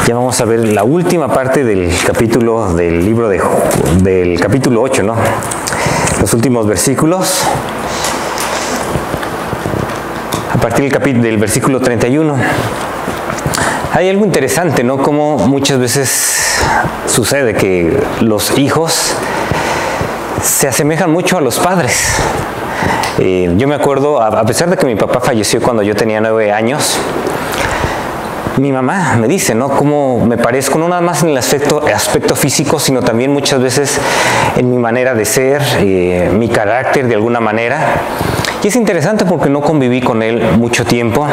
Ya vamos a ver la última parte del capítulo del libro del capítulo 8, ¿no? Los últimos versículos. A partir del versículo 31. Hay algo interesante, ¿no? Como muchas veces sucede que los hijos se asemejan mucho a los padres. Yo me acuerdo, a pesar de que mi papá falleció cuando yo tenía 9 años, mi mamá me dice, ¿no? Cómo me parezco, no nada más en el aspecto físico, sino también muchas veces en mi manera de ser, mi carácter de alguna manera. Y es interesante porque no conviví con él mucho tiempo,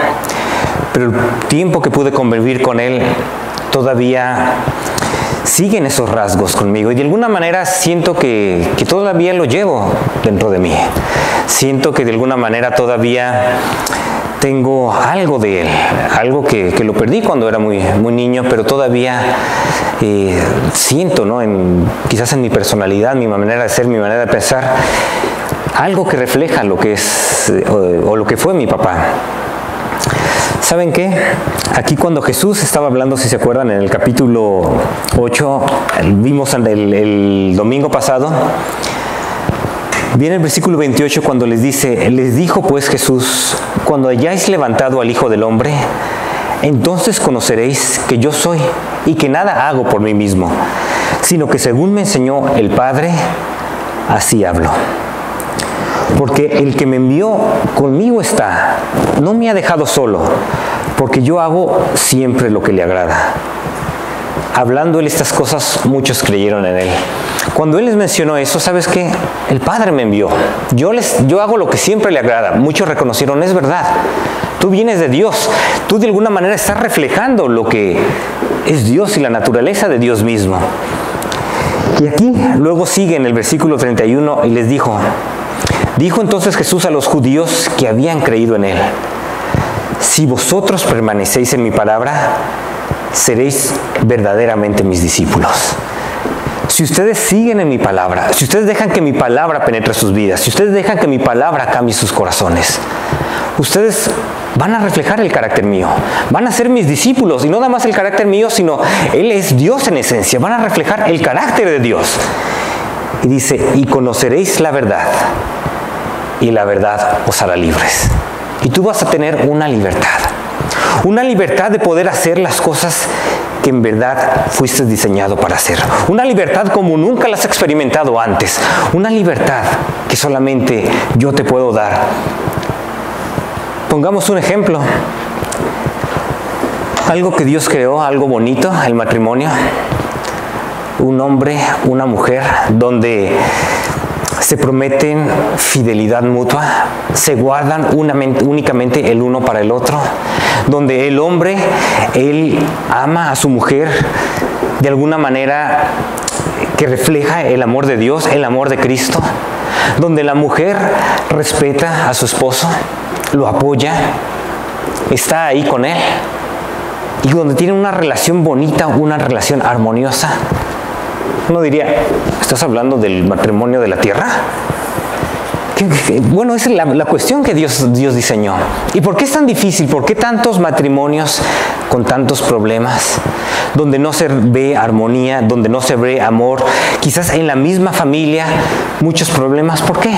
pero el tiempo que pude convivir con él todavía siguen esos rasgos conmigo. Y de alguna manera siento que todavía lo llevo dentro de mí. Siento que de alguna manera todavía tengo algo de él, algo que lo perdí cuando era muy niño, pero todavía siento, ¿no? Quizás en mi personalidad, mi manera de ser, mi manera de pensar, algo que refleja lo que es o lo que fue mi papá. ¿Saben qué? Aquí cuando Jesús estaba hablando, si se acuerdan, en el capítulo 8, vimos el domingo pasado, viene el versículo 28 cuando les dijo pues Jesús: cuando hayáis levantado al Hijo del Hombre, entonces conoceréis que yo soy y que nada hago por mí mismo, sino que según me enseñó el Padre, así hablo. Porque el que me envió conmigo está, no me ha dejado solo, porque yo hago siempre lo que le agrada. Hablando él estas cosas, muchos creyeron en él. Cuando él les mencionó eso, ¿sabes qué? El Padre me envió. Yo hago lo que siempre le agrada. Muchos reconocieron, es verdad. Tú vienes de Dios. Tú de alguna manera estás reflejando lo que es Dios y la naturaleza de Dios mismo. Y aquí luego sigue en el versículo 31 y les dijo entonces Jesús a los judíos que habían creído en él: si vosotros permanecéis en mi palabra, seréis verdaderamente mis discípulos. Si ustedes siguen en mi palabra, si ustedes dejan que mi palabra penetre sus vidas, si ustedes dejan que mi palabra cambie sus corazones, ustedes van a reflejar el carácter mío, van a ser mis discípulos, y no nada más el carácter mío, sino Él es Dios en esencia, van a reflejar el carácter de Dios. Y dice, y conoceréis la verdad, y la verdad os hará libres. Y tú vas a tener una libertad de poder hacer las cosas que en verdad fuiste diseñado para hacer. Una libertad como nunca la has experimentado antes. Una libertad que solamente yo te puedo dar. Pongamos un ejemplo. Algo que Dios creó, algo bonito, el matrimonio. Un hombre, una mujer, donde se prometen fidelidad mutua, se guardan únicamente el uno para el otro, donde el hombre, él ama a su mujer de alguna manera que refleja el amor de Dios, el amor de Cristo, donde la mujer respeta a su esposo, lo apoya, está ahí con él, y donde tienen una relación bonita, una relación armoniosa. Uno diría, ¿estás hablando del matrimonio de la tierra? Bueno, esa es la cuestión que Dios diseñó. ¿Y por qué es tan difícil? ¿Por qué tantos matrimonios con tantos problemas? Donde no se ve armonía, donde no se ve amor. Quizás en la misma familia, muchos problemas. ¿Por qué?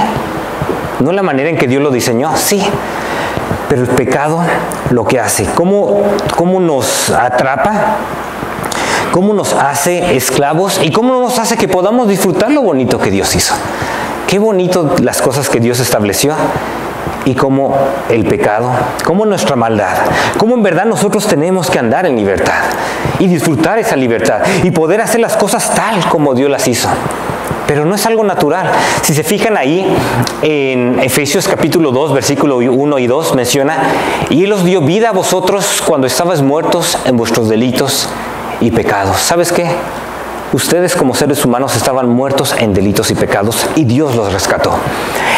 ¿No es la manera en que Dios lo diseñó? Sí. Pero el pecado lo que hace, ¿cómo nos atrapa? ¿Cómo nos hace esclavos? ¿Y cómo nos hace que podamos disfrutar lo bonito que Dios hizo? Qué bonito las cosas que Dios estableció. Y cómo el pecado, cómo nuestra maldad, cómo en verdad nosotros tenemos que andar en libertad. Y disfrutar esa libertad. Y poder hacer las cosas tal como Dios las hizo. Pero no es algo natural. Si se fijan ahí, en Efesios capítulo 2, versículo 1 y 2, menciona: y Él os dio vida a vosotros cuando estabais muertos en vuestros delitos y pecados. ¿Sabes qué? Ustedes como seres humanos estaban muertos en delitos y pecados, y Dios los rescató,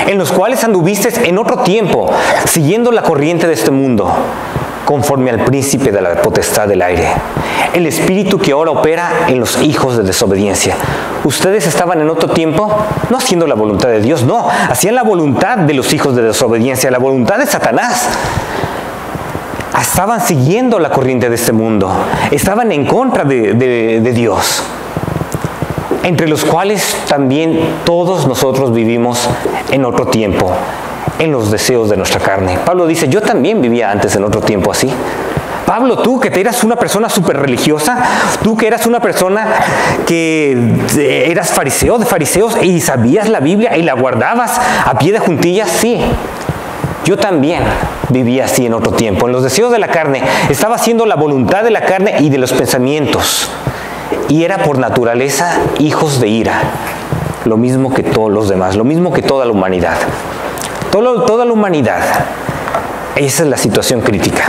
en los cuales anduvisteis en otro tiempo, siguiendo la corriente de este mundo, conforme al príncipe de la potestad del aire, el espíritu que ahora opera en los hijos de desobediencia. Ustedes estaban en otro tiempo no haciendo la voluntad de Dios, no, hacían la voluntad de los hijos de desobediencia, la voluntad de Satanás. estaban siguiendo la corriente de este mundo, estaban en contra de Dios, entre los cuales también todos nosotros vivimos en otro tiempo, en los deseos de nuestra carne. Pablo dice, yo también vivía antes en otro tiempo así. Pablo, tú que eras una persona súper religiosa, tú que eras una persona que eras fariseo de fariseos y sabías la Biblia y la guardabas a pie de juntillas, sí. Yo también vivía así en otro tiempo, en los deseos de la carne. Estaba haciendo la voluntad de la carne y de los pensamientos. Y era por naturaleza hijos de ira. Lo mismo que todos los demás, lo mismo que toda la humanidad. Toda la humanidad. Esa es la situación crítica.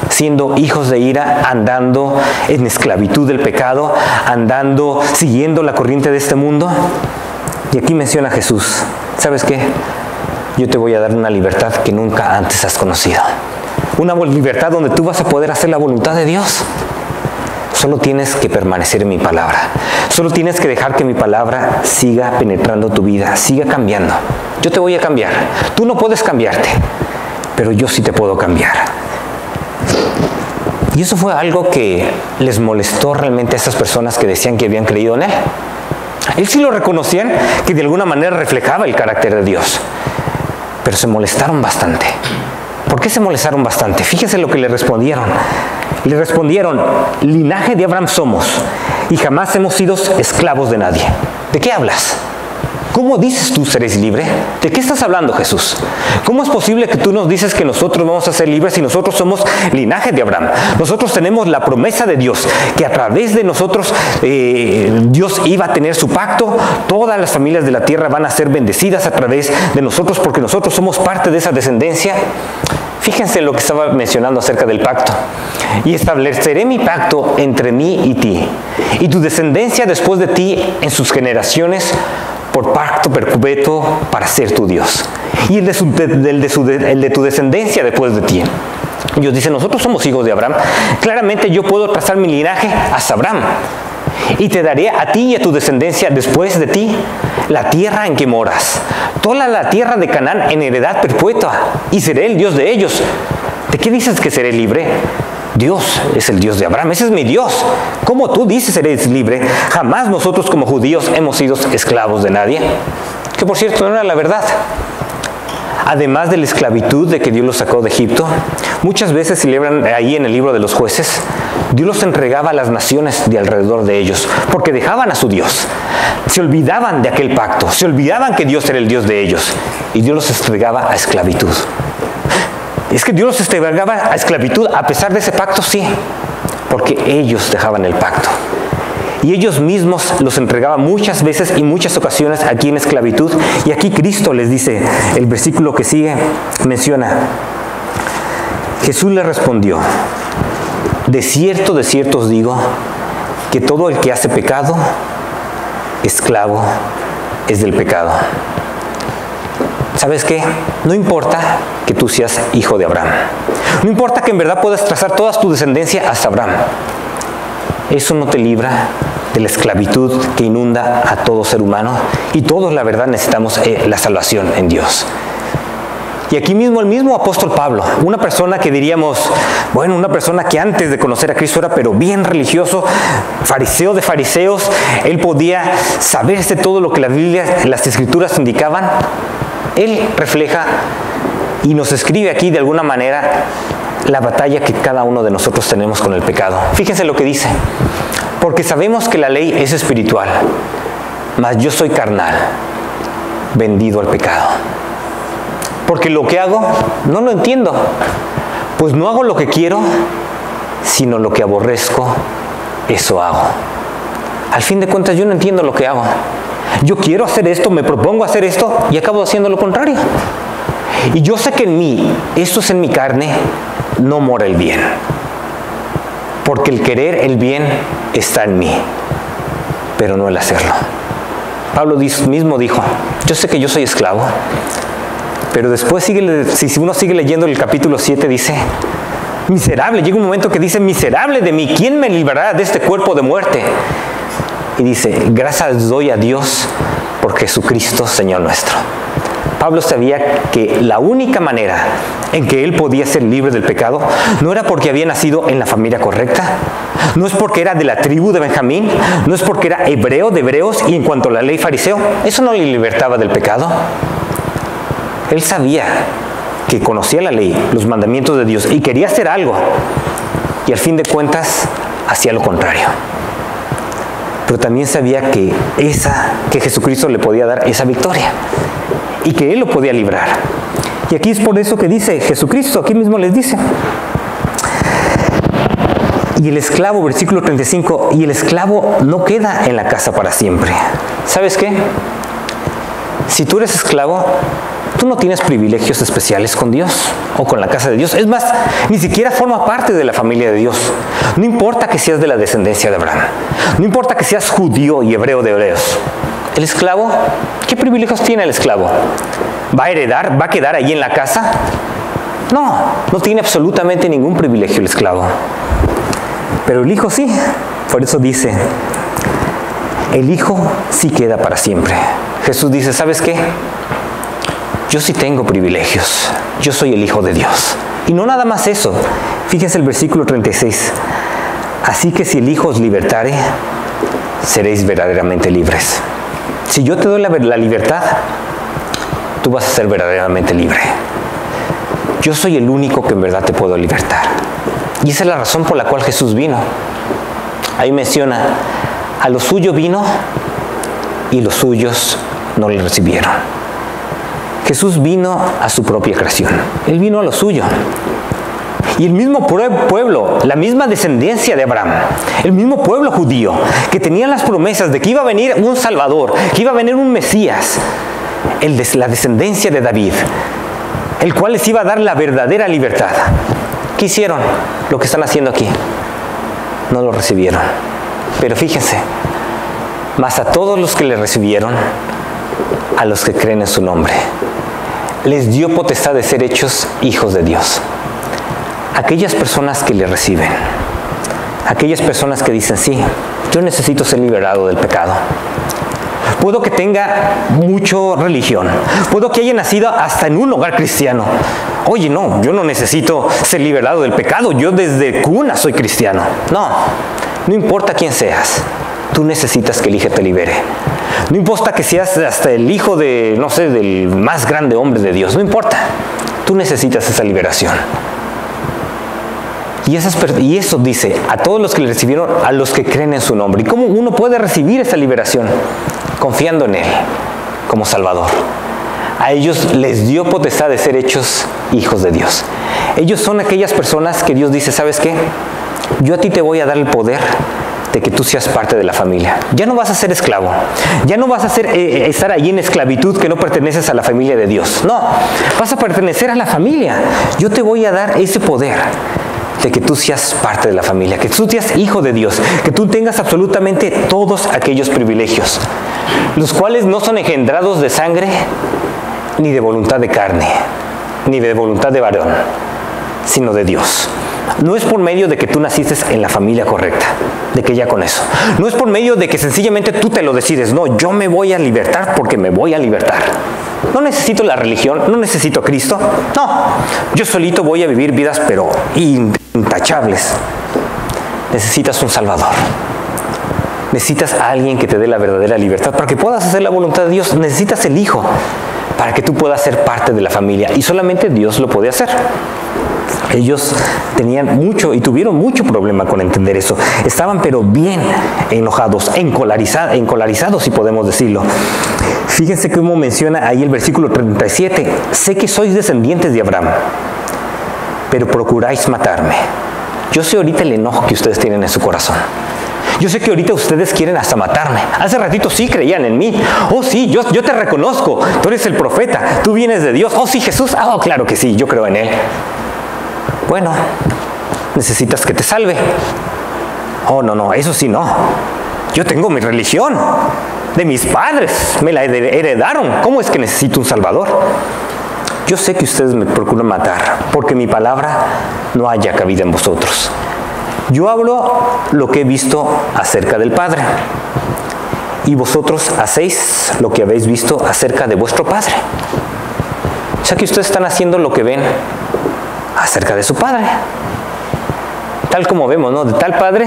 Siendo hijos de ira, andando en esclavitud del pecado, andando, siguiendo la corriente de este mundo. Y aquí menciona Jesús, ¿sabes qué? Yo te voy a dar una libertad que nunca antes has conocido. Una libertad donde tú vas a poder hacer la voluntad de Dios. Solo tienes que permanecer en mi palabra. Solo tienes que dejar que mi palabra siga penetrando tu vida, siga cambiando. Yo te voy a cambiar. Tú no puedes cambiarte, pero yo sí te puedo cambiar. Y eso fue algo que les molestó realmente a esas personas que decían que habían creído en Él. Él sí lo reconocían, que de alguna manera reflejaba el carácter de Dios. Pero se molestaron bastante. ¿Por qué se molestaron bastante? Fíjense lo que le respondieron. Le respondieron, linaje de Abraham somos y jamás hemos sido esclavos de nadie. ¿De qué hablas? ¿Cómo dices tú seréis libre? ¿De qué estás hablando, Jesús? ¿Cómo es posible que tú nos dices que nosotros vamos a ser libres si nosotros somos linaje de Abraham? Nosotros tenemos la promesa de Dios, que a través de nosotros Dios iba a tener su pacto. Todas las familias de la tierra van a ser bendecidas a través de nosotros porque nosotros somos parte de esa descendencia. Fíjense lo que estaba mencionando acerca del pacto. Y estableceré mi pacto entre mí y ti, y tu descendencia después de ti en sus generaciones, por pacto perpetuo para ser tu Dios. Y el de tu descendencia después de ti. Dios dice, nosotros somos hijos de Abraham. Claramente yo puedo trazar mi linaje hasta Abraham. Y te daré a ti y a tu descendencia después de ti la tierra en que moras, toda la tierra de Canaán en heredad perpetua, y seré el Dios de ellos. ¿De qué dices que seré libre? Dios es el Dios de Abraham, ese es mi Dios. ¿Cómo tú dices eres libre? Jamás nosotros como judíos hemos sido esclavos de nadie. Que por cierto no era la verdad. Además de la esclavitud de que Dios los sacó de Egipto, muchas veces celebran ahí en el libro de los jueces, Dios los entregaba a las naciones de alrededor de ellos, porque dejaban a su Dios. Se olvidaban de aquel pacto, se olvidaban que Dios era el Dios de ellos, y Dios los entregaba a esclavitud. Es que Dios los entregaba a esclavitud a pesar de ese pacto, sí, porque ellos dejaban el pacto. Y ellos mismos los entregaban muchas veces y muchas ocasiones aquí en esclavitud. Y aquí Cristo les dice, el versículo que sigue menciona, Jesús le respondió, de cierto os digo, que todo el que hace pecado, esclavo es del pecado. ¿Sabes qué? No importa que tú seas hijo de Abraham. No importa que en verdad puedas trazar toda tu descendencia hasta Abraham. Eso no te libra de la esclavitud que inunda a todo ser humano. Y todos, la verdad, necesitamos la salvación en Dios. Y aquí mismo el mismo apóstol Pablo, una persona que diríamos, bueno, una persona que antes de conocer a Cristo era pero bien religioso, fariseo de fariseos, él podía saberse todo lo que la Biblia, las Escrituras indicaban. Él refleja y nos escribe aquí de alguna manera la batalla que cada uno de nosotros tenemos con el pecado. Fíjense lo que dice, porque sabemos que la ley es espiritual, mas yo soy carnal, vendido al pecado. Porque lo que hago no lo entiendo, pues no hago lo que quiero, sino lo que aborrezco, eso hago. Al fin de cuentas yo no entiendo lo que hago. Yo quiero hacer esto, me propongo hacer esto y acabo haciendo lo contrario. Y yo sé que en mí, esto es en mi carne, no mora el bien. Porque el querer el bien está en mí, pero no el hacerlo. Pablo mismo dijo, yo sé que yo soy esclavo, pero después si uno sigue leyendo el capítulo 7 dice, miserable, llega un momento que dice, miserable de mí, ¿quién me librará de este cuerpo de muerte? Y dice, gracias doy a Dios por Jesucristo, Señor nuestro. Pablo sabía que la única manera en que él podía ser libre del pecado no era porque había nacido en la familia correcta, no es porque era de la tribu de Benjamín, no es porque era hebreo de hebreos y en cuanto a la ley fariseo, eso no le libertaba del pecado. Él sabía que conocía la ley, los mandamientos de Dios y quería hacer algo y al fin de cuentas hacía lo contrario. Pero también sabía que Jesucristo le podía dar esa victoria y que Él lo podía librar. Y aquí es por eso que dice Jesucristo, aquí mismo les dice. Y el esclavo, versículo 35, y el esclavo no queda en la casa para siempre. ¿Sabes qué? Si tú eres esclavo, tú no tienes privilegios especiales con Dios o con la casa de Dios. Es más, ni siquiera forma parte de la familia de Dios. No importa que seas de la descendencia de Abraham. No importa que seas judío y hebreo de hebreos. El esclavo, ¿qué privilegios tiene el esclavo? ¿Va a heredar? ¿Va a quedar ahí en la casa? No tiene absolutamente ningún privilegio el esclavo. Pero el hijo sí. Por eso dice, el hijo sí queda para siempre. Jesús dice, ¿sabes qué? Yo sí tengo privilegios. Yo soy el Hijo de Dios. Y no nada más eso. Fíjense el versículo 36. Así que si el Hijo os libertare, seréis verdaderamente libres. Si yo te doy la libertad, tú vas a ser verdaderamente libre. Yo soy el único que en verdad te puedo libertar. Y esa es la razón por la cual Jesús vino. Ahí menciona, a lo suyo vino y los suyos no le recibieron. Jesús vino a su propia creación. Él vino a lo suyo. Y el mismo pueblo, la misma descendencia de Abraham, el mismo pueblo judío, que tenía las promesas de que iba a venir un Salvador, que iba a venir un Mesías, la descendencia de David, el cual les iba a dar la verdadera libertad. ¿Qué hicieron? Lo que están haciendo aquí. No lo recibieron. Pero fíjense, mas a todos los que le recibieron, a los que creen en su nombre, les dio potestad de ser hechos hijos de Dios. Aquellas personas que le reciben, aquellas personas que dicen, sí, yo necesito ser liberado del pecado. Puedo que tenga mucha religión, puedo que haya nacido hasta en un hogar cristiano. Oye, no, yo no necesito ser liberado del pecado, yo desde cuna soy cristiano. No importa quién seas, tú necesitas que el Hijo te libere. No importa que seas hasta el hijo de, no sé, del más grande hombre de Dios, no importa. Tú necesitas esa liberación. Y eso dice, a todos los que le recibieron, a los que creen en su nombre. ¿Y cómo uno puede recibir esa liberación? Confiando en Él como Salvador. A ellos les dio potestad de ser hechos hijos de Dios. Ellos son aquellas personas que Dios dice, ¿sabes qué? Yo a ti te voy a dar el poder de que tú seas parte de la familia. Ya no vas a ser esclavo. Ya no vas a estar allí en esclavitud que no perteneces a la familia de Dios. No, vas a pertenecer a la familia. Yo te voy a dar ese poder de que tú seas parte de la familia, que tú seas hijo de Dios, que tú tengas absolutamente todos aquellos privilegios, los cuales no son engendrados de sangre, ni de voluntad de carne, ni de voluntad de varón, sino de Dios. No es por medio de que tú naciste en la familia correcta, de que ya con eso. No es por medio de que sencillamente tú te lo decides. No, yo me voy a libertar porque me voy a libertar. No necesito la religión, no necesito a Cristo. No, yo solito voy a vivir vidas pero intachables. Necesitas un Salvador. Necesitas a alguien que te dé la verdadera libertad para que puedas hacer la voluntad de Dios. Necesitas el Hijo para que tú puedas ser parte de la familia. Y solamente Dios lo puede hacer. Ellos tenían mucho y tuvieron mucho problema con entender eso. Estaban pero bien enojados, encolarizados, si podemos decirlo. Fíjense cómo menciona ahí el versículo 37. Sé que sois descendientes de Abraham, pero procuráis matarme. Yo sé ahorita el enojo que ustedes tienen en su corazón. Yo sé que ahorita ustedes quieren hasta matarme. Hace ratito sí creían en mí. Oh sí, yo te reconozco. Tú eres el profeta. Tú vienes de Dios. Oh sí, Jesús. Oh, claro que sí, yo creo en Él. Bueno, necesitas que te salve. Oh, no, eso sí no. Yo tengo mi religión. De mis padres. Me la heredaron. ¿Cómo es que necesito un Salvador? Yo sé que ustedes me procuran matar, porque mi palabra no haya cabida en vosotros. Yo hablo lo que he visto acerca del Padre, y vosotros hacéis lo que habéis visto acerca de vuestro Padre. O sea que ustedes están haciendo lo que ven acerca de su padre. Tal como vemos, ¿no? De tal padre,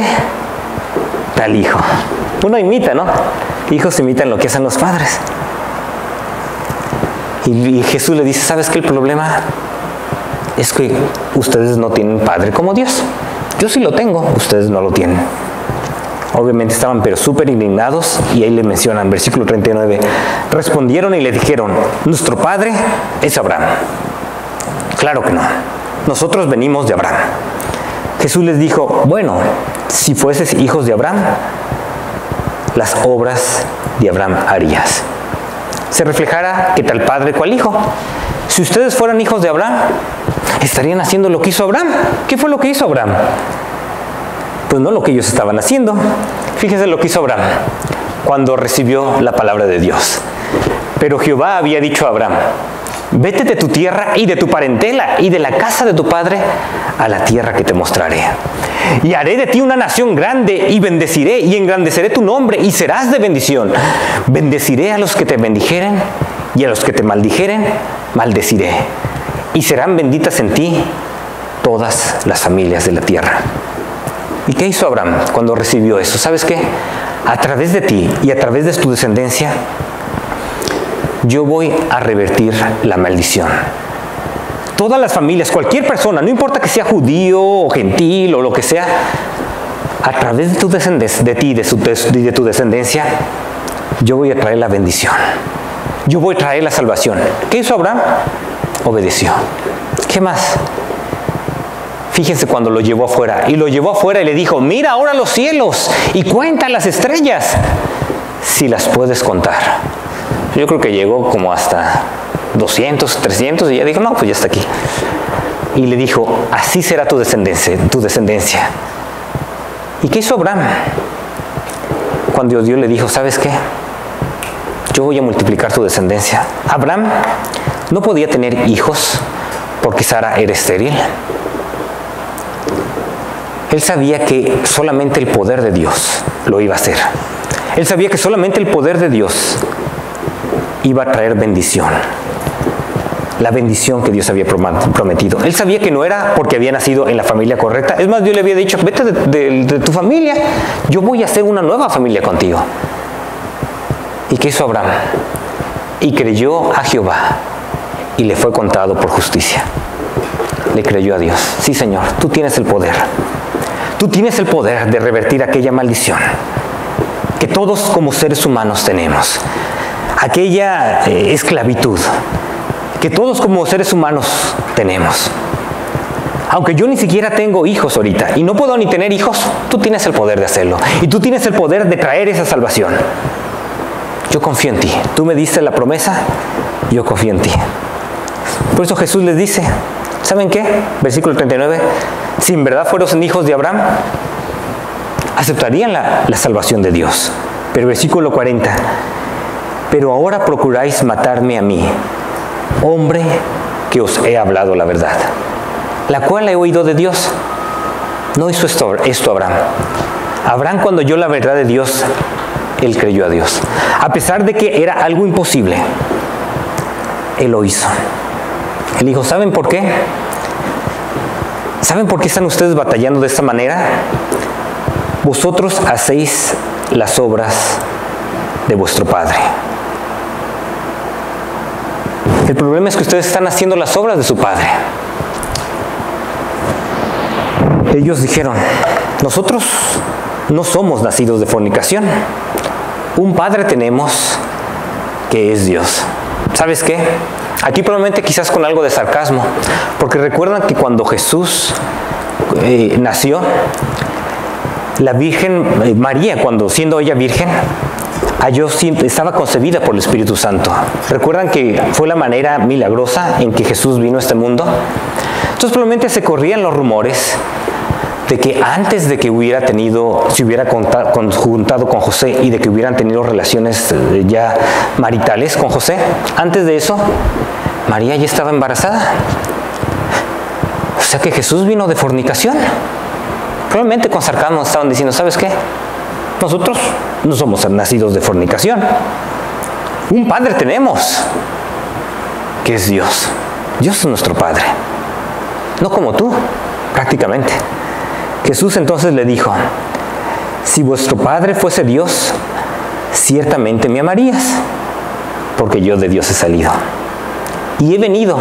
tal hijo. Uno imita, ¿no? Hijos imitan lo que hacen los padres. Y Jesús le dice, ¿sabes qué? El problema es que ustedes no tienen padre como Dios. Yo sí lo tengo, ustedes no lo tienen. Obviamente estaban pero súper indignados y ahí le mencionan, versículo 39, respondieron y le dijeron, nuestro padre es Abraham. Claro que no, nosotros venimos de Abraham. Jesús les dijo, bueno, si fueses hijos de Abraham, las obras de Abraham harías. Se reflejará que tal padre cual hijo. Si ustedes fueran hijos de Abraham, estarían haciendo lo que hizo Abraham. ¿Qué fue lo que hizo Abraham? Pues no lo que ellos estaban haciendo. Fíjense lo que hizo Abraham cuando recibió la palabra de Dios. Pero Jehová había dicho a Abraham, vete de tu tierra y de tu parentela y de la casa de tu padre a la tierra que te mostraré. Y haré de ti una nación grande y bendeciré y engrandeceré tu nombre y serás de bendición. Bendeciré a los que te bendijeren y a los que te maldijeren, maldeciré. Y serán benditas en ti todas las familias de la tierra. ¿Y qué hizo Abraham cuando recibió eso? ¿Sabes qué? A través de ti y a través de tu descendencia, yo voy a revertir la maldición. Todas las familias, cualquier persona, no importa que sea judío o gentil o lo que sea, a través de tu descendencia, de ti y de tu descendencia, yo voy a traer la bendición. Yo voy a traer la salvación. ¿Qué hizo Abraham? Obedeció. ¿Qué más? Fíjense cuando lo llevó afuera. Y lo llevó afuera y le dijo, mira ahora los cielos y cuenta las estrellas, si las puedes contar. Yo creo que llegó como hasta 200, 300 y ya dijo, no, pues ya está aquí. Y le dijo, así será tu descendencia. ¿Y qué hizo Abraham? Cuando Dios le dijo, ¿sabes qué? Yo voy a multiplicar tu descendencia. Abraham no podía tener hijos porque Sara era estéril. Él sabía que solamente el poder de Dios lo iba a hacer. Él sabía que solamente el poder de Dios iba a traer bendición. La bendición que Dios había prometido. Él sabía que no era porque había nacido en la familia correcta. Es más, Dios le había dicho, vete de tu familia, yo voy a hacer una nueva familia contigo. ¿Y qué hizo Abraham? Y creyó a Jehová y le fue contado por justicia. Le creyó a Dios. Sí, Señor, tú tienes el poder. Tú tienes el poder de revertir aquella maldición que todos como seres humanos tenemos. Aquella esclavitud que todos como seres humanos tenemos. Aunque yo ni siquiera tengo hijos ahorita y no puedo ni tener hijos, tú tienes el poder de hacerlo. Y tú tienes el poder de traer esa salvación. Yo confío en ti. Tú me diste la promesa, yo confío en ti. Por eso Jesús les dice, ¿saben qué? Versículo 39, si en verdad fueron hijos de Abraham, aceptarían la salvación de Dios. Pero versículo 40, pero ahora procuráis matarme a mí, hombre que os he hablado la verdad, la cual he oído de Dios. No hizo esto Abraham. Abraham, cuando oyó la verdad de Dios, él creyó a Dios. A pesar de que era algo imposible, él lo hizo. Él dijo, ¿saben por qué? ¿Saben por qué están ustedes batallando de esta manera? Vosotros hacéis las obras de vuestro padre. El problema es que ustedes están haciendo las obras de su padre. Ellos dijeron, nosotros no somos nacidos de fornicación. Un padre tenemos que es Dios. ¿Sabes qué? Aquí probablemente quizás con algo de sarcasmo, porque recuerdan que cuando Jesús nació, la Virgen María, cuando siendo ella virgen, estaba concebida por el Espíritu Santo. ¿Recuerdan que fue la manera milagrosa en que Jesús vino a este mundo? Entonces probablemente se corrían los rumores de que antes de que se hubiera juntado con José y de que hubieran tenido relaciones ya maritales con José, antes de eso, María ya estaba embarazada. O sea que Jesús vino de fornicación. Probablemente con sarcasmo estaban diciendo, ¿sabes qué? Nosotros no somos nacidos de fornicación. Un padre tenemos, que es Dios. Dios es nuestro Padre. No como tú, prácticamente. Jesús entonces le dijo, si vuestro Padre fuese Dios, ciertamente me amarías, porque yo de Dios he salido. Y he venido,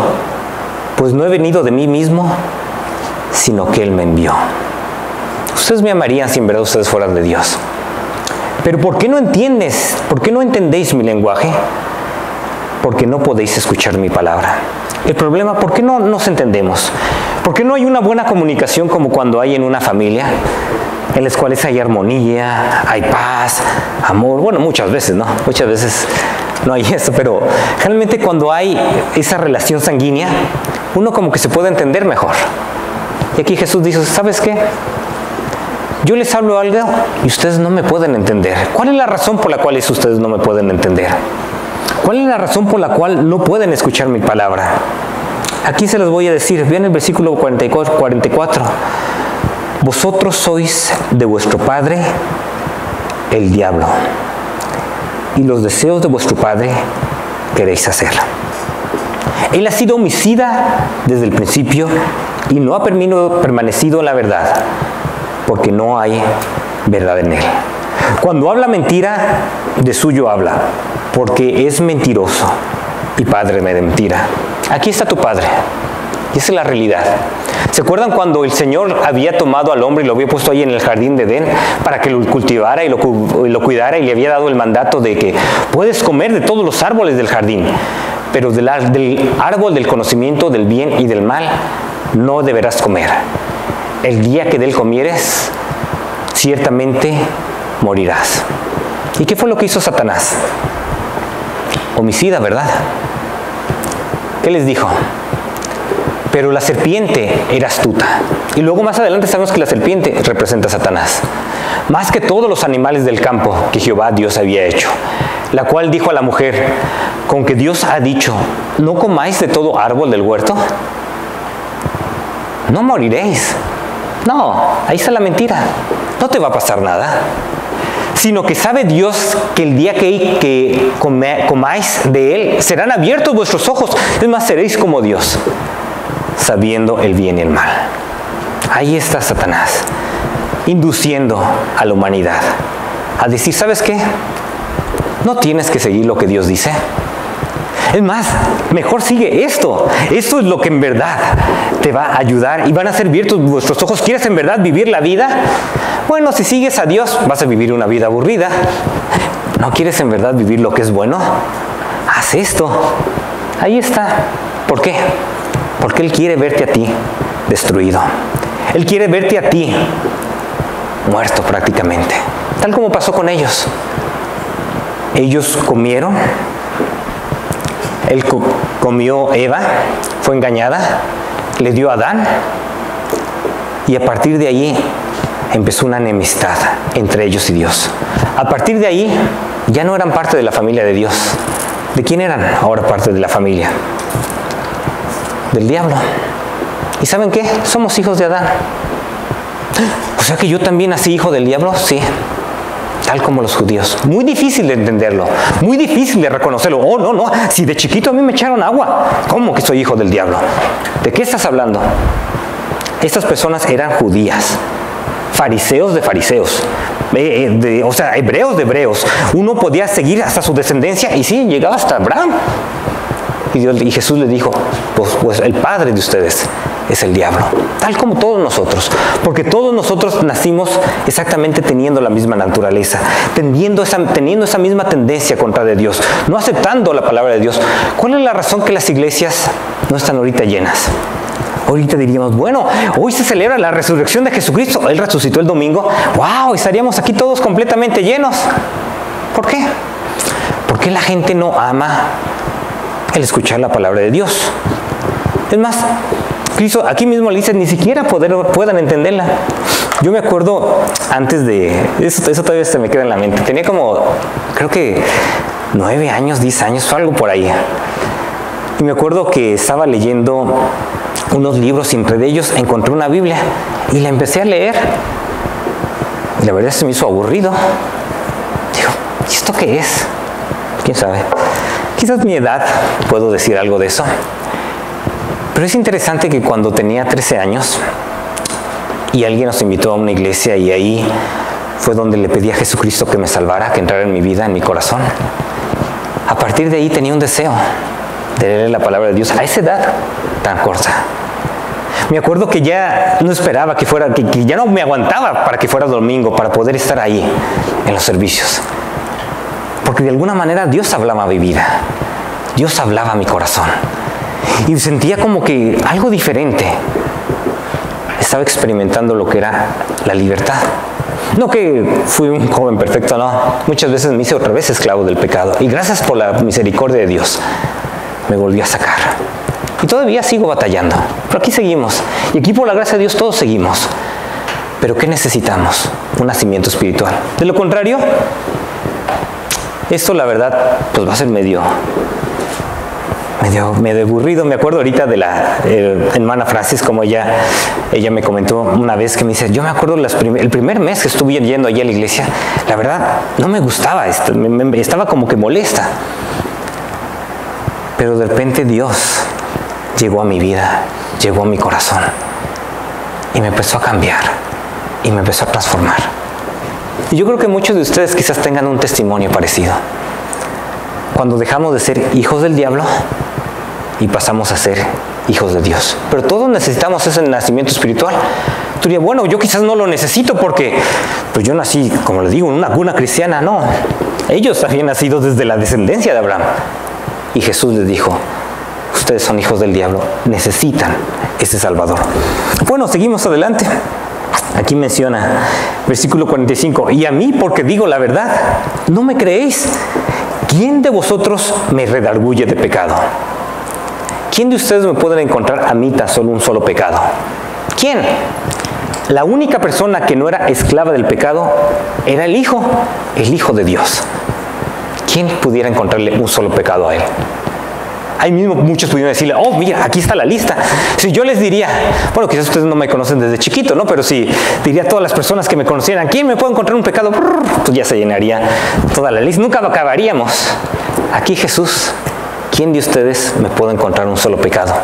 pues no he venido de mí mismo, sino que Él me envió. Ustedes me amarían si en verdad ustedes fueran de Dios. Pero ¿por qué no entiendes? ¿Por qué no entendéis mi lenguaje? Porque no podéis escuchar mi palabra. El problema, ¿por qué no nos entendemos? ¿Por qué no hay una buena comunicación como cuando hay en una familia? En las cuales hay armonía, hay paz, amor. Bueno, muchas veces, ¿no? Muchas veces no hay eso, pero realmente cuando hay esa relación sanguínea, uno como que se puede entender mejor. Y aquí Jesús dice, ¿sabes qué? Yo les hablo algo y ustedes no me pueden entender. ¿Cuál es la razón por la cual ustedes no me pueden entender? ¿Cuál es la razón por la cual no pueden escuchar mi palabra? Aquí se los voy a decir. Vean el versículo 44. Vosotros sois de vuestro padre el diablo, y los deseos de vuestro padre queréis hacer. Él ha sido homicida desde el principio y no ha permanecido en la verdad, porque no hay verdad en él. Cuando habla mentira, de suyo habla, porque es mentiroso y padre de mentira. Aquí está tu padre, y esa es la realidad. ¿Se acuerdan cuando el Señor había tomado al hombre y lo había puesto ahí en el jardín de Edén para que lo cultivara y lo cuidara, y le había dado el mandato de que puedes comer de todos los árboles del jardín, pero del árbol del conocimiento del bien y del mal no deberás comer? El día que de él comieres, ciertamente morirás. ¿Y qué fue lo que hizo Satanás? Homicida, ¿verdad? ¿Qué les dijo? Pero la serpiente era astuta. Y luego más adelante sabemos que la serpiente representa a Satanás. Más que todos los animales del campo que Jehová Dios había hecho. La cual dijo a la mujer, con que Dios ha dicho, no comáis de todo árbol del huerto, no moriréis. No, ahí está la mentira. No te va a pasar nada. Sino que sabe Dios que el día que comáis de él, serán abiertos vuestros ojos. Es más, seréis como Dios, sabiendo el bien y el mal. Ahí está Satanás, induciendo a la humanidad a decir, ¿sabes qué? No tienes que seguir lo que Dios dice. Es más, mejor sigue esto. Esto es lo que en verdad te va a ayudar y van a ser abiertos vuestros ojos. ¿Quieres en verdad vivir la vida? Bueno, si sigues a Dios, vas a vivir una vida aburrida. ¿No quieres en verdad vivir lo que es bueno? Haz esto. Ahí está. ¿Por qué? Porque Él quiere verte a ti destruido. Él quiere verte a ti muerto prácticamente. Tal como pasó con ellos. Ellos comieron. Él comió Eva, fue engañada, le dio a Adán, y a partir de ahí empezó una enemistad entre ellos y Dios. A partir de ahí ya no eran parte de la familia de Dios. ¿De quién eran ahora parte de la familia? Del diablo. ¿Y saben qué? Somos hijos de Adán. O sea que yo también nací hijo del diablo, sí. Tal como los judíos. Muy difícil de entenderlo, muy difícil de reconocerlo. Oh, no, si de chiquito a mí me echaron agua, ¿cómo que soy hijo del diablo? ¿De qué estás hablando? Estas personas eran judías, fariseos de fariseos, o sea, hebreos de hebreos. Uno podía seguir hasta su descendencia y sí, llegaba hasta Abraham. Y Jesús le dijo, pues el padre de ustedes es el diablo, tal como todos nosotros, porque todos nosotros nacimos exactamente teniendo la misma naturaleza, teniendo esa misma tendencia contra de Dios, no aceptando la palabra de Dios. ¿Cuál es la razón que las iglesias no están ahorita llenas? Ahorita diríamos, bueno, hoy se celebra la resurrección de Jesucristo, Él resucitó el domingo, wow, estaríamos aquí todos completamente llenos. ¿Por qué? Porque la gente no ama el escuchar la palabra de Dios. Es más, Cristo aquí mismo le dice, ni siquiera puedan entenderla. Yo me acuerdo antes de, eso todavía se me queda en la mente, tenía como, creo que 9 años, 10 años, algo por ahí. Y me acuerdo que estaba leyendo unos libros y entre ellos encontré una Biblia y la empecé a leer. Y la verdad se me hizo aburrido. Digo, ¿y esto qué es? ¿Quién sabe? Quizás mi edad, puedo decir algo de eso. Pero es interesante que cuando tenía 13 años y alguien nos invitó a una iglesia y ahí fue donde le pedí a Jesucristo que me salvara, que entrara en mi vida, en mi corazón. A partir de ahí tenía un deseo de leer la palabra de Dios a esa edad tan corta. Me acuerdo que ya no esperaba que fuera, que ya no me aguantaba para que fuera domingo, para poder estar ahí en los servicios. Porque de alguna manera Dios hablaba a mi vida. Dios hablaba a mi corazón. Y sentía como que algo diferente. Estaba experimentando lo que era la libertad. No que fui un joven perfecto, no. Muchas veces me hice otra vez esclavo del pecado. Y gracias por la misericordia de Dios, me volvió a sacar. Y todavía sigo batallando. Pero aquí seguimos. Y aquí por la gracia de Dios todos seguimos. Pero ¿qué necesitamos? Un nacimiento espiritual. De lo contrario, esto la verdad pues va a ser medio aburrido. Me acuerdo ahorita de la hermana Francis, como ella me comentó una vez que me dice, yo me acuerdo el primer mes que estuve yendo allí a la iglesia, la verdad no me gustaba, estaba como que molesta. Pero de repente Dios llegó a mi vida, llegó a mi corazón y me empezó a cambiar y me empezó a transformar. Y yo creo que muchos de ustedes quizás tengan un testimonio parecido. Cuando dejamos de ser hijos del diablo y pasamos a ser hijos de Dios. Pero todos necesitamos ese nacimiento espiritual. Tú dirías, bueno, yo quizás no lo necesito porque pues yo nací, como les digo, en una cuna cristiana. No, ellos habían nacido desde la descendencia de Abraham. Y Jesús les dijo, ustedes son hijos del diablo, necesitan ese Salvador. Bueno, seguimos adelante. Aquí menciona, versículo 45, y a mí porque digo la verdad, ¿no me creéis? ¿Quién de vosotros me redarguye de pecado? ¿Quién de ustedes me puede encontrar a mí tan solo un solo pecado? ¿Quién? La única persona que no era esclava del pecado era el Hijo de Dios. ¿Quién pudiera encontrarle un solo pecado a Él? Ahí mismo muchos pudieron decirle, oh, mira, aquí está la lista. Si yo les diría, bueno, quizás ustedes no me conocen desde chiquito, ¿no? Pero si diría a todas las personas que me conocieran, ¿quién me puede encontrar un pecado? Pues ya se llenaría toda la lista. Nunca acabaríamos. Aquí Jesús, ¿quién de ustedes me puede encontrar un solo pecado?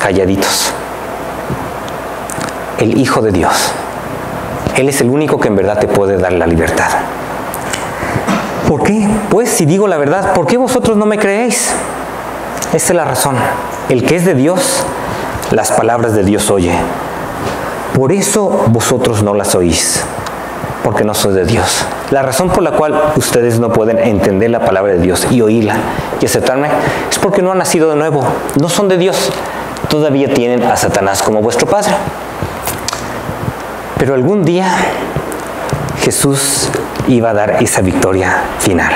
Calladitos. El Hijo de Dios. Él es el único que en verdad te puede dar la libertad. ¿Por qué? Pues si digo la verdad, ¿por qué vosotros no me creéis? Esta es la razón. El que es de Dios, las palabras de Dios oye. Por eso vosotros no las oís, porque no sois de Dios. La razón por la cual ustedes no pueden entender la palabra de Dios y oírla y aceptarme es porque no han nacido de nuevo, no son de Dios. Todavía tienen a Satanás como vuestro padre. Pero algún día Jesús iba a dar esa victoria final.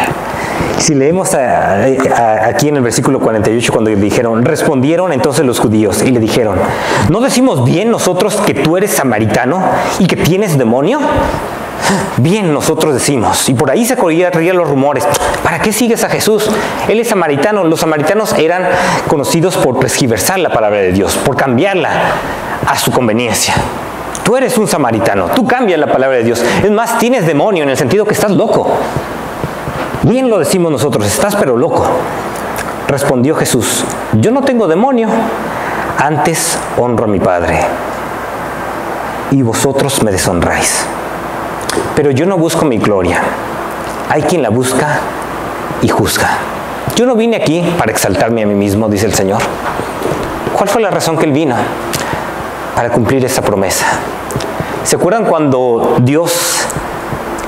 Si leemos aquí en el versículo 48, cuando dijeron, respondieron entonces los judíos y le dijeron, ¿no decimos bien nosotros que tú eres samaritano y que tienes demonio? Bien, nosotros decimos. Y por ahí se corrían los rumores. ¿Para qué sigues a Jesús? Él es samaritano. Los samaritanos eran conocidos por tergiversar la palabra de Dios, por cambiarla a su conveniencia. Tú eres un samaritano, tú cambias la palabra de Dios. Es más, tienes demonio en el sentido que estás loco. Bien lo decimos nosotros, estás pero loco. Respondió Jesús, yo no tengo demonio, antes honro a mi Padre, y vosotros me deshonráis. Pero yo no busco mi gloria, hay quien la busca y juzga. Yo no vine aquí para exaltarme a mí mismo, dice el Señor. ¿Cuál fue la razón que Él vino? Para cumplir esa promesa. ¿Se acuerdan cuando Dios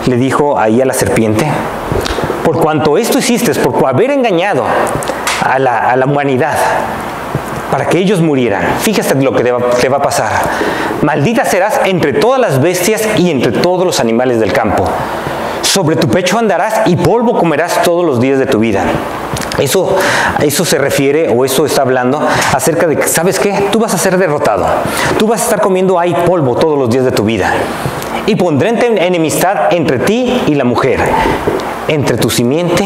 le dijo ahí a la serpiente? Por cuanto esto hiciste, por haber engañado a la humanidad, para que ellos murieran. Fíjate lo que te va a pasar. Maldita serás entre todas las bestias y entre todos los animales del campo. Sobre tu pecho andarás y polvo comerás todos los días de tu vida. Eso se refiere, o eso está hablando acerca de que, ¿sabes qué? Tú vas a ser derrotado. Tú vas a estar comiendo ahí polvo todos los días de tu vida. Y pondré enemistad entre ti y la mujer, entre tu simiente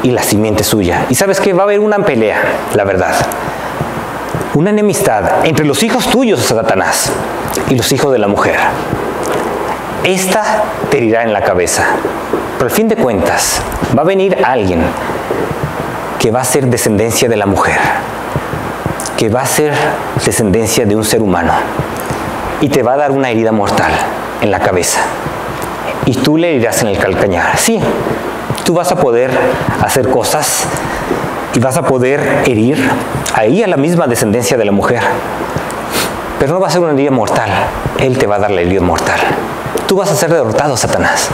y la simiente suya. Y ¿sabes qué? Va a haber una pelea, la verdad. Una enemistad entre los hijos tuyos de Satanás y los hijos de la mujer. Esta te herirá en la cabeza. Pero al fin de cuentas, va a venir alguien que va a ser descendencia de la mujer, que va a ser descendencia de un ser humano y te va a dar una herida mortal en la cabeza y tú le herirás en el calcañar. Sí, tú vas a poder hacer cosas y vas a poder herir ahí a la misma descendencia de la mujer, pero no va a ser una herida mortal. Él te va a dar la herida mortal. Tú vas a ser derrotado, Satanás,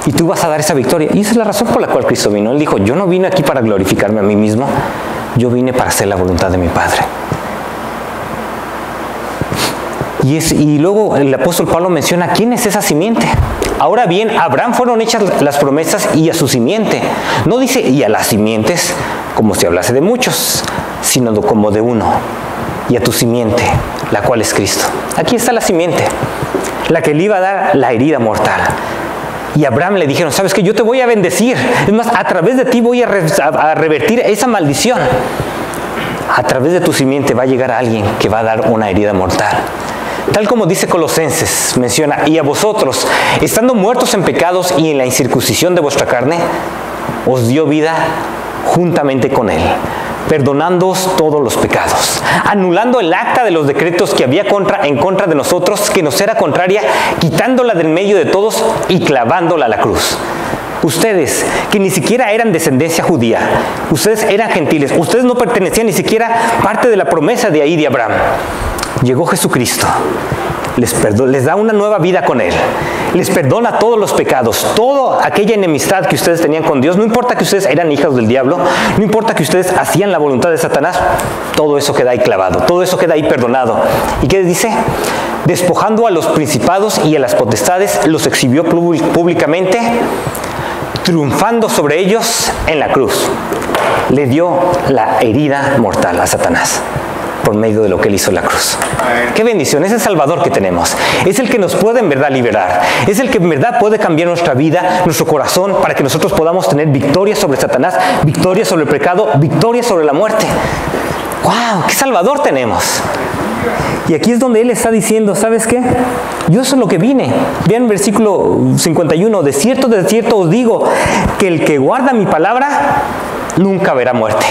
y tú vas a dar esa victoria. Y esa es la razón por la cual Cristo vino. Él dijo, yo no vine aquí para glorificarme a mí mismo, yo vine para hacer la voluntad de mi Padre. Y luego el apóstol Pablo menciona, ¿quién es esa simiente? Ahora bien, a Abraham fueron hechas las promesas y a su simiente. No dice y a las simientes como si hablase de muchos, sino como de uno. Y a tu simiente, la cual es Cristo. Aquí está la simiente, la que le iba a dar la herida mortal. Y a Abraham le dijeron, ¿sabes qué? Yo te voy a bendecir. Es más, a través de ti voy a revertir esa maldición. A través de tu simiente va a llegar a alguien que va a dar una herida mortal. Tal como dice Colosenses, menciona, y a vosotros, estando muertos en pecados y en la incircuncisión de vuestra carne, os dio vida juntamente con él, perdonándoos todos los pecados, anulando el acta de los decretos que había en contra de nosotros, que nos era contraria, quitándola del medio de todos y clavándola a la cruz. Ustedes, que ni siquiera eran descendencia judía, ustedes eran gentiles, ustedes no pertenecían ni siquiera parte de la promesa de ahí de Abraham. Llegó Jesucristo, les da una nueva vida con Él, les perdona todos los pecados, toda aquella enemistad que ustedes tenían con Dios. No importa que ustedes eran hijos del diablo, no importa que ustedes hacían la voluntad de Satanás, todo eso queda ahí clavado, todo eso queda ahí perdonado. ¿Y qué dice? Despojando a los principados y a las potestades, los exhibió públicamente, triunfando sobre ellos en la cruz. Le dio la herida mortal a Satanás por medio de lo que Él hizo en la cruz. ¡Qué bendición! Ese Salvador que tenemos es el que nos puede en verdad liberar, es el que en verdad puede cambiar nuestra vida, nuestro corazón, para que nosotros podamos tener victoria sobre Satanás, victoria sobre el pecado, victoria sobre la muerte. ¡Wow! ¡Qué Salvador tenemos! Y aquí es donde Él está diciendo, ¿sabes qué? Yo eso es lo que vine. Vean el versículo 51, de cierto os digo, que el que guarda mi palabra nunca verá muerte.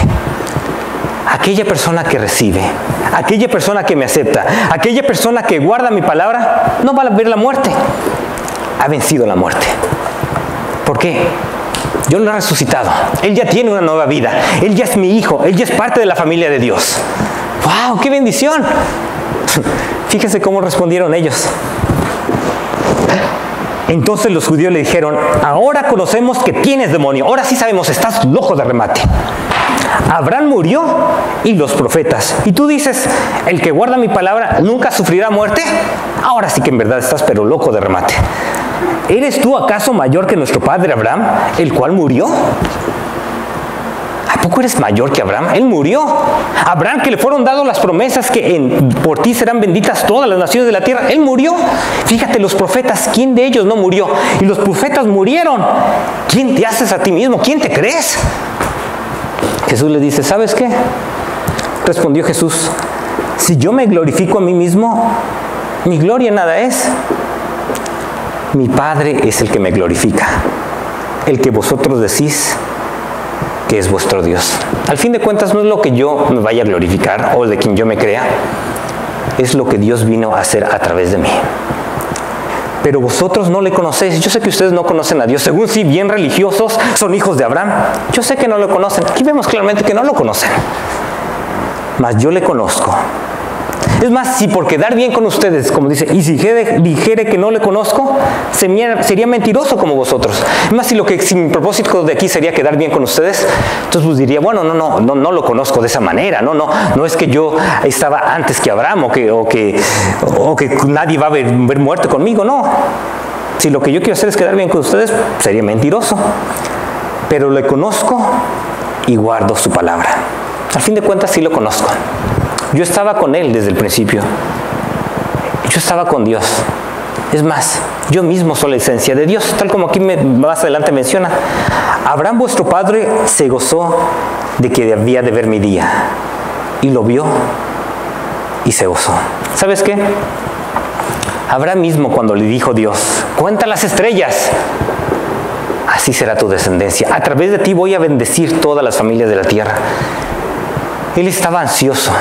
Aquella persona que recibe, aquella persona que me acepta, aquella persona que guarda mi palabra, no va a ver la muerte. Ha vencido la muerte. ¿Por qué? Yo lo he resucitado. Él ya tiene una nueva vida. Él ya es mi hijo. Él ya es parte de la familia de Dios. ¡Wow! ¡Qué bendición! Fíjense cómo respondieron ellos. Entonces los judíos le dijeron, ahora conocemos que tienes demonio. Ahora sí sabemos, estás loco de remate. Abraham murió y los profetas. Y tú dices, el que guarda mi palabra nunca sufrirá muerte. Ahora sí que en verdad estás pero loco de remate. ¿Eres tú acaso mayor que nuestro padre Abraham, el cual murió? ¿A poco eres mayor que Abraham? Él murió. Abraham, que le fueron dadas las promesas que por ti serán benditas todas las naciones de la tierra. Él murió. Fíjate, los profetas, ¿quién de ellos no murió? Y los profetas murieron. ¿Quién te haces a ti mismo? ¿Quién te crees? Jesús le dice, ¿sabes qué? Respondió Jesús, si yo me glorifico a mí mismo, mi gloria nada es. Mi Padre es el que me glorifica, el que vosotros decís que es vuestro Dios. Al fin de cuentas no es lo que yo me vaya a glorificar o de quien yo me crea, es lo que Dios vino a hacer a través de mí. Pero vosotros no le conocéis. Yo sé que ustedes no conocen a Dios. Según sí, bien religiosos, son hijos de Abraham. Yo sé que no lo conocen. Aquí vemos claramente que no lo conocen. Mas yo le conozco. Es más, si por quedar bien con ustedes, como dice, y si dijere que no le conozco, sería mentiroso como vosotros. Es más, si mi propósito de aquí sería quedar bien con ustedes, entonces pues diría, bueno, no lo conozco de esa manera, no es que yo estaba antes que Abraham o que nadie va a haber muerto conmigo, no. Si lo que yo quiero hacer es quedar bien con ustedes, sería mentiroso. Pero le conozco y guardo su palabra. Al fin de cuentas sí lo conozco. Yo estaba con Él desde el principio. Yo estaba con Dios. Es más, yo mismo soy la esencia de Dios, tal como aquí más adelante menciona. Abraham vuestro padre se gozó de que había de ver mi día. Y lo vio y se gozó. ¿Sabes qué? Abraham mismo cuando le dijo Dios, cuenta las estrellas, así será tu descendencia. A través de ti voy a bendecir todas las familias de la tierra. Él estaba ansioso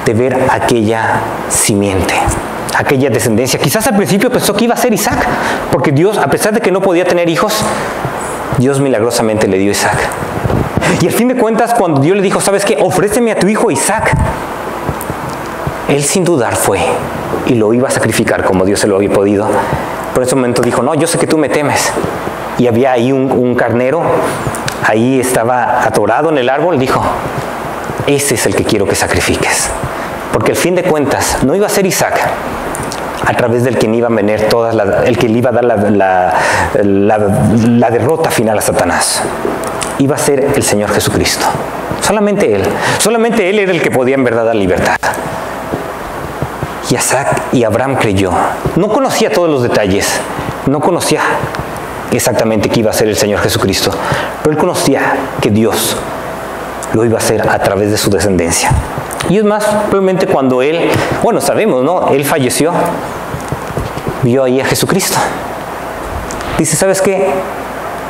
de ver aquella simiente, aquella descendencia. Quizás al principio pensó que iba a ser Isaac, porque Dios, a pesar de que no podía tener hijos, Dios milagrosamente le dio Isaac. Y al fin de cuentas, cuando Dios le dijo, ¿sabes qué? Ofréceme a tu hijo Isaac. Él sin dudar fue y lo iba a sacrificar como Dios se lo había podido. Por ese momento dijo, no, yo sé que tú me temes. Y había ahí un carnero, ahí estaba atorado en el árbol, dijo, ese es el que quiero que sacrifiques. Porque al fin de cuentas, no iba a ser Isaac, a través del que iba a venir el que le iba a dar la derrota final a Satanás. Iba a ser el Señor Jesucristo. Solamente Él era el que podía en verdad dar libertad. Y Isaac y Abraham creyó. No conocía todos los detalles, no conocía exactamente qué iba a ser el Señor Jesucristo, pero él conocía que Dios lo iba a hacer a través de su descendencia. Y es más, probablemente cuando él, bueno, sabemos, ¿no? Él falleció, vio ahí a Jesucristo. Dice, ¿sabes qué?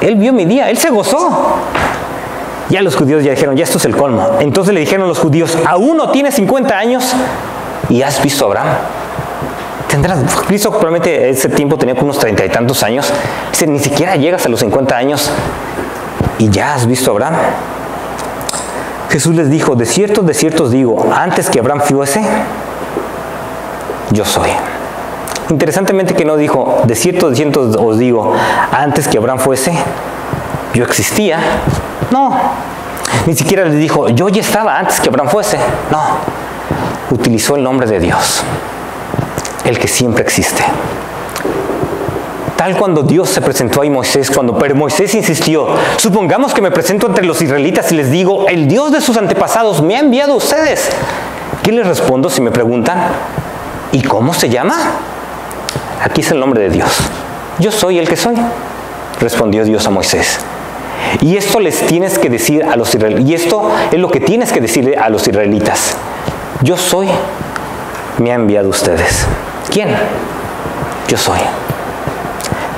Él vio mi día, él se gozó. Ya los judíos ya dijeron, ya esto es el colmo. Entonces le dijeron los judíos, ¿aún no tienes 50 años y has visto a Abraham? Cristo probablemente ese tiempo tenía unos 30 y tantos años. Dice, ni siquiera llegas a los 50 años y ya has visto a Abraham. Jesús les dijo, de cierto os digo, antes que Abraham fuese, yo soy. Interesantemente que no dijo, de cierto os digo, antes que Abraham fuese, yo existía. No, ni siquiera les dijo, yo ya estaba antes que Abraham fuese. No, utilizó el nombre de Dios, el que siempre existe. Tal cuando Dios se presentó a Moisés, pero Moisés insistió, supongamos que me presento entre los israelitas y les digo, el Dios de sus antepasados me ha enviado a ustedes. ¿Qué les respondo si me preguntan? ¿Y cómo se llama? Aquí es el nombre de Dios. Yo soy el que soy, respondió Dios a Moisés. Y esto les tienes que decir a los israelitas, y esto es lo que tienes que decirle a los israelitas. Yo soy, me ha enviado a ustedes. ¿Quién? Yo soy.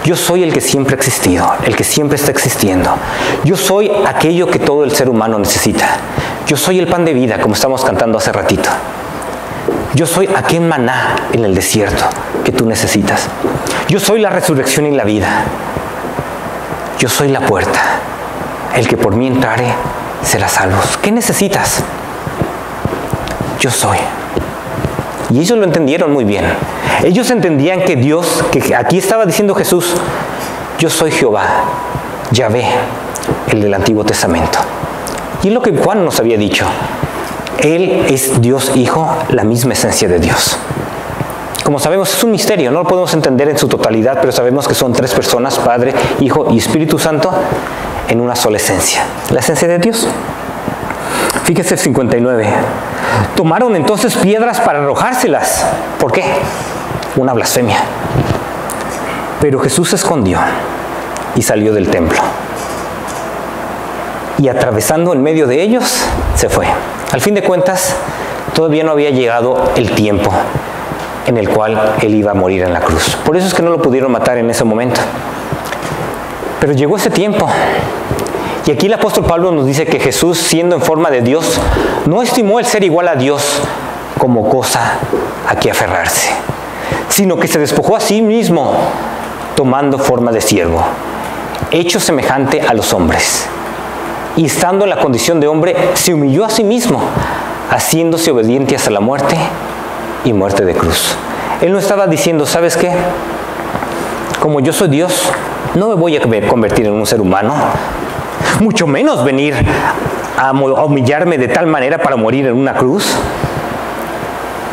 Yo soy el que siempre ha existido, el que siempre está existiendo. Yo soy aquello que todo el ser humano necesita. Yo soy el pan de vida, como estamos cantando hace ratito. Yo soy aquel maná en el desierto que tú necesitas. Yo soy la resurrección y la vida. Yo soy la puerta. El que por mí entrare será salvo. ¿Qué necesitas? Yo soy. Y ellos lo entendieron muy bien. Ellos entendían que Dios, que aquí estaba diciendo Jesús, yo soy Jehová, Yahvé, el del Antiguo Testamento. Y es lo que Juan nos había dicho. Él es Dios Hijo, la misma esencia de Dios. Como sabemos, es un misterio, no lo podemos entender en su totalidad, pero sabemos que son tres personas, Padre, Hijo y Espíritu Santo, en una sola esencia, la esencia de Dios. Fíjese el 59. Tomaron entonces piedras para arrojárselas. ¿Por qué? Una blasfemia. Pero Jesús se escondió y salió del templo. Y atravesando en medio de ellos, se fue. Al fin de cuentas, todavía no había llegado el tiempo en el cual Él iba a morir en la cruz. Por eso es que no lo pudieron matar en ese momento. Pero llegó ese tiempo. Y aquí el apóstol Pablo nos dice que Jesús, siendo en forma de Dios, no estimó el ser igual a Dios como cosa a que aferrarse, sino que se despojó a sí mismo, tomando forma de siervo, hecho semejante a los hombres. Y estando en la condición de hombre, se humilló a sí mismo, haciéndose obediente hasta la muerte y muerte de cruz. Él no estaba diciendo, ¿sabes qué? Como yo soy Dios, no me voy a convertir en un ser humano, mucho menos venir a humillarme de tal manera para morir en una cruz.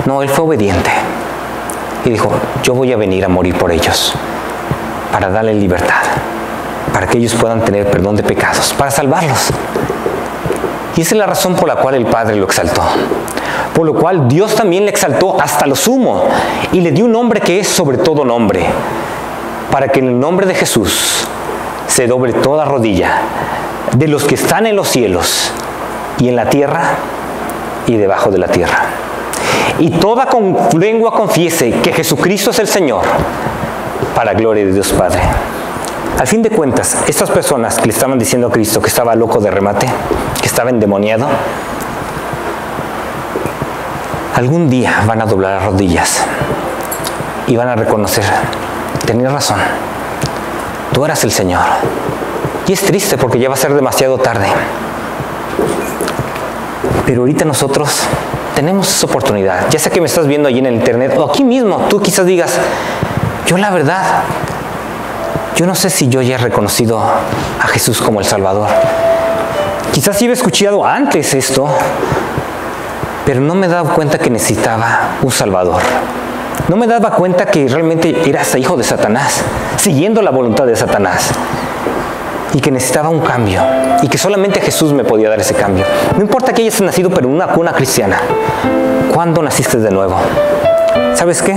No, Él fue obediente y dijo, yo voy a venir a morir por ellos, para darle libertad, para que ellos puedan tener perdón de pecados, para salvarlos. Y esa es la razón por la cual el Padre lo exaltó, por lo cual Dios también le exaltó hasta lo sumo y le dio un nombre que es sobre todo nombre, para que en el nombre de Jesús se doble toda rodilla de los que están en los cielos y en la tierra y debajo de la tierra. Y toda lengua confiese que Jesucristo es el Señor, para gloria de Dios Padre. Al fin de cuentas, estas personas que le estaban diciendo a Cristo que estaba loco de remate, que estaba endemoniado, algún día van a doblar las rodillas y van a reconocer, tenías razón, tú eras el Señor. Y es triste porque ya va a ser demasiado tarde. Pero ahorita nosotros tenemos esa oportunidad. Ya sea que me estás viendo allí en el internet o aquí mismo, tú quizás digas, yo la verdad, yo no sé si yo ya he reconocido a Jesús como el Salvador. Quizás sí había escuchado antes esto, pero no me he dado cuenta que necesitaba un Salvador. No me daba cuenta que realmente era ese hijo de Satanás, siguiendo la voluntad de Satanás. Y que necesitaba un cambio. Y que solamente Jesús me podía dar ese cambio. No importa que hayas nacido, pero en una cuna cristiana. ¿Cuándo naciste de nuevo? ¿Sabes qué?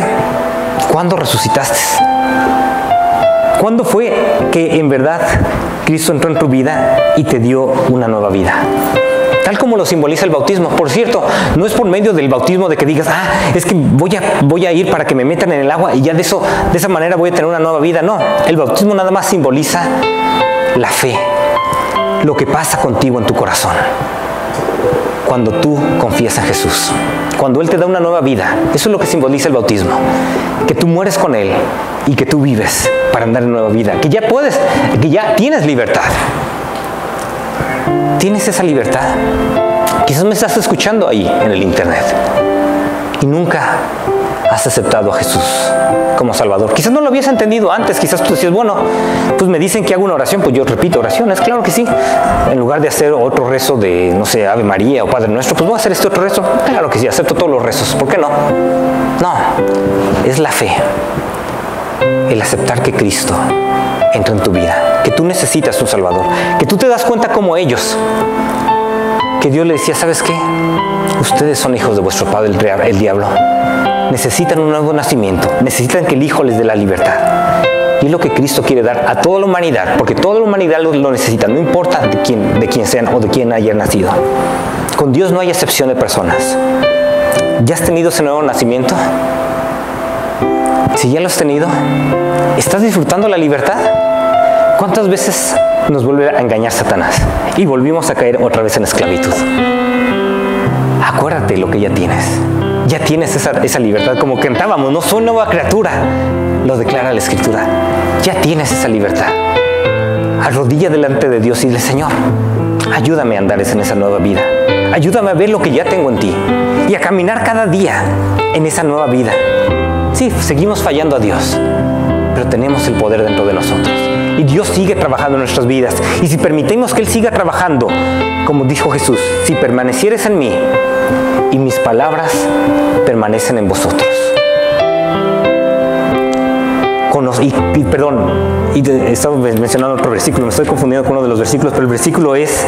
¿Cuándo resucitaste? ¿Cuándo fue que en verdad Cristo entró en tu vida y te dio una nueva vida? Tal como lo simboliza el bautismo. Por cierto, no es por medio del bautismo de que digas, es que voy a ir para que me metan en el agua y ya de esa manera voy a tener una nueva vida. No, el bautismo nada más simboliza la fe, lo que pasa contigo en tu corazón. Cuando tú confías en Jesús, cuando Él te da una nueva vida, eso es lo que simboliza el bautismo. Que tú mueres con Él y que tú vives para andar en nueva vida. Que ya tienes libertad. Tienes esa libertad. Quizás me estás escuchando ahí en el internet y nunca has aceptado a Jesús como Salvador. Quizás no lo habías entendido antes. Quizás tú decías, bueno, pues me dicen que hago una oración, pues yo repito oraciones. Claro que sí. En lugar de hacer otro rezo de, no sé, Ave María o Padre Nuestro, pues voy a hacer este otro rezo. Claro que sí, acepto todos los rezos. ¿Por qué no? No, es la fe. El aceptar que Cristo entra en tu vida, que tú necesitas un Salvador, que tú te das cuenta como ellos, que Dios le decía, ¿sabes qué? Ustedes son hijos de vuestro padre, el diablo. Necesitan un nuevo nacimiento, necesitan que el Hijo les dé la libertad. Y es lo que Cristo quiere dar a toda la humanidad, porque toda la humanidad lo necesita, no importa de quién sean o de quién hayan nacido. Con Dios no hay excepción de personas. ¿Ya has tenido ese nuevo nacimiento? Si ya lo has tenido, ¿estás disfrutando la libertad? ¿Cuántas veces nos vuelve a engañar Satanás? Y volvimos a caer otra vez en esclavitud. Acuérdate lo que ya tienes. Ya tienes esa libertad, como cantábamos, no soy nueva criatura, lo declara la Escritura. Ya tienes esa libertad. Arrodilla delante de Dios y dile, Señor, ayúdame a andar en esa nueva vida. Ayúdame a ver lo que ya tengo en ti y a caminar cada día en esa nueva vida. Sí, seguimos fallando a Dios, pero tenemos el poder dentro de nosotros. Y Dios sigue trabajando en nuestras vidas. Y si permitimos que Él siga trabajando, como dijo Jesús, si permanecieres en mí y mis palabras permanecen en vosotros. Estaba mencionando otro versículo, me estoy confundiendo con uno de los versículos, pero el versículo es,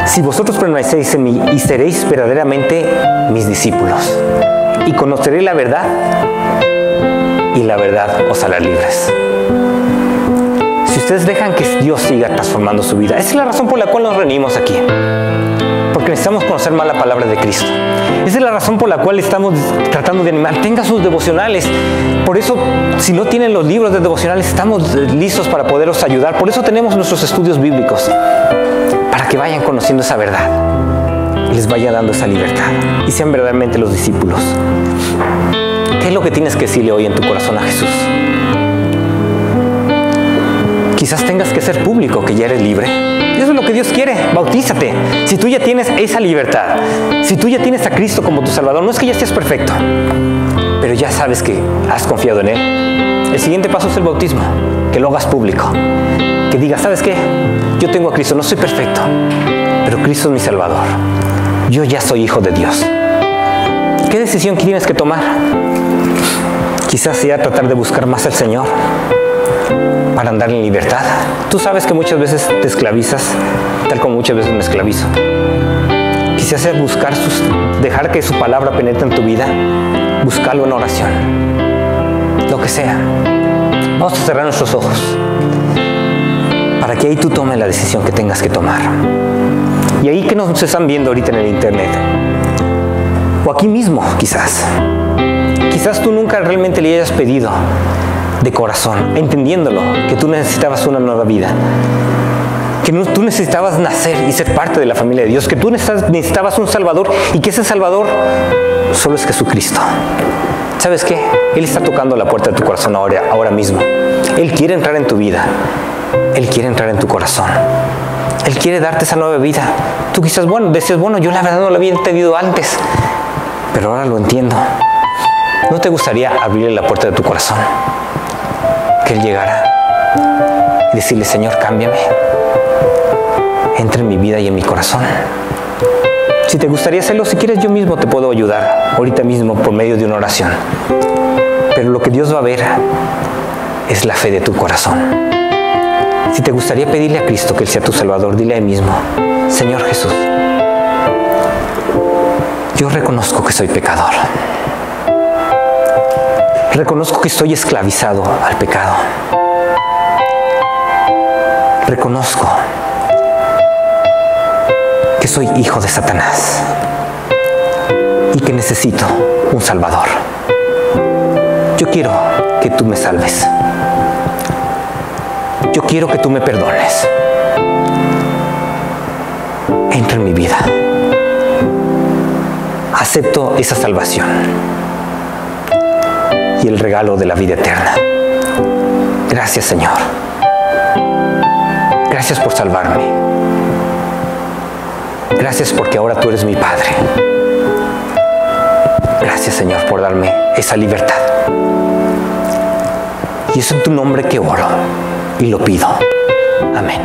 si vosotros permanecéis en mí y seréis verdaderamente mis discípulos, y conoceréis la verdad, y la verdad os hará libres. Si ustedes dejan que Dios siga transformando su vida, esa es la razón por la cual nos reunimos aquí. Porque necesitamos conocer más la palabra de Cristo. Esa es la razón por la cual estamos tratando de animar. Tenga sus devocionales. Por eso, si no tienen los libros de devocionales, estamos listos para poderos ayudar. Por eso tenemos nuestros estudios bíblicos. Para que vayan conociendo esa verdad. Y les vaya dando esa libertad. Y sean verdaderamente los discípulos. ¿Qué es lo que tienes que decirle hoy en tu corazón a Jesús? Quizás tengas que ser público que ya eres libre. Eso es lo que Dios quiere. Bautízate. Si tú ya tienes esa libertad, si tú ya tienes a Cristo como tu Salvador, no es que ya seas perfecto, pero ya sabes que has confiado en Él. El siguiente paso es el bautismo. Que lo hagas público. Que digas, ¿sabes qué? Yo tengo a Cristo, no soy perfecto, pero Cristo es mi Salvador. Yo ya soy hijo de Dios. ¿Qué decisión tienes que tomar? Quizás sea tratar de buscar más al Señor para andar en libertad. Tú sabes que muchas veces te esclavizas, tal como muchas veces me esclavizo. Quizás sea dejar que su palabra penetre en tu vida, buscarlo en oración, lo que sea. Vamos a cerrar nuestros ojos para que ahí tú tomes la decisión que tengas que tomar. Y ahí que nos están viendo ahorita en el internet, o aquí mismo quizás tú nunca realmente le hayas pedido de corazón, entendiéndolo, que tú necesitabas una nueva vida, que tú necesitabas nacer y ser parte de la familia de Dios, que tú necesitabas un Salvador y que ese Salvador solo es Jesucristo. ¿Sabes qué? Él está tocando la puerta de tu corazón ahora mismo. Él quiere entrar en tu vida. Él quiere entrar en tu corazón. Él quiere darte esa nueva vida. Tú quizás, decías, yo la verdad no la había entendido antes, pero ahora lo entiendo. ¿No te gustaría abrirle la puerta de tu corazón? Que Él llegara y decirle, Señor, cámbiame. Entra en mi vida y en mi corazón. Si te gustaría hacerlo, si quieres, yo mismo te puedo ayudar ahorita mismo por medio de una oración. Pero lo que Dios va a ver es la fe de tu corazón. Si te gustaría pedirle a Cristo que Él sea tu Salvador, dile a Él mismo, Señor Jesús, yo reconozco que soy pecador. Reconozco que estoy esclavizado al pecado. Reconozco que soy hijo de Satanás y que necesito un Salvador. Yo quiero que tú me salves. Yo quiero que tú me perdones. Entra en mi vida. Acepto esa salvación y el regalo de la vida eterna. Gracias, Señor. Gracias por salvarme. Gracias porque ahora tú eres mi Padre. Gracias, Señor, por darme esa libertad. Y es en tu nombre que oro y lo pido. Amén.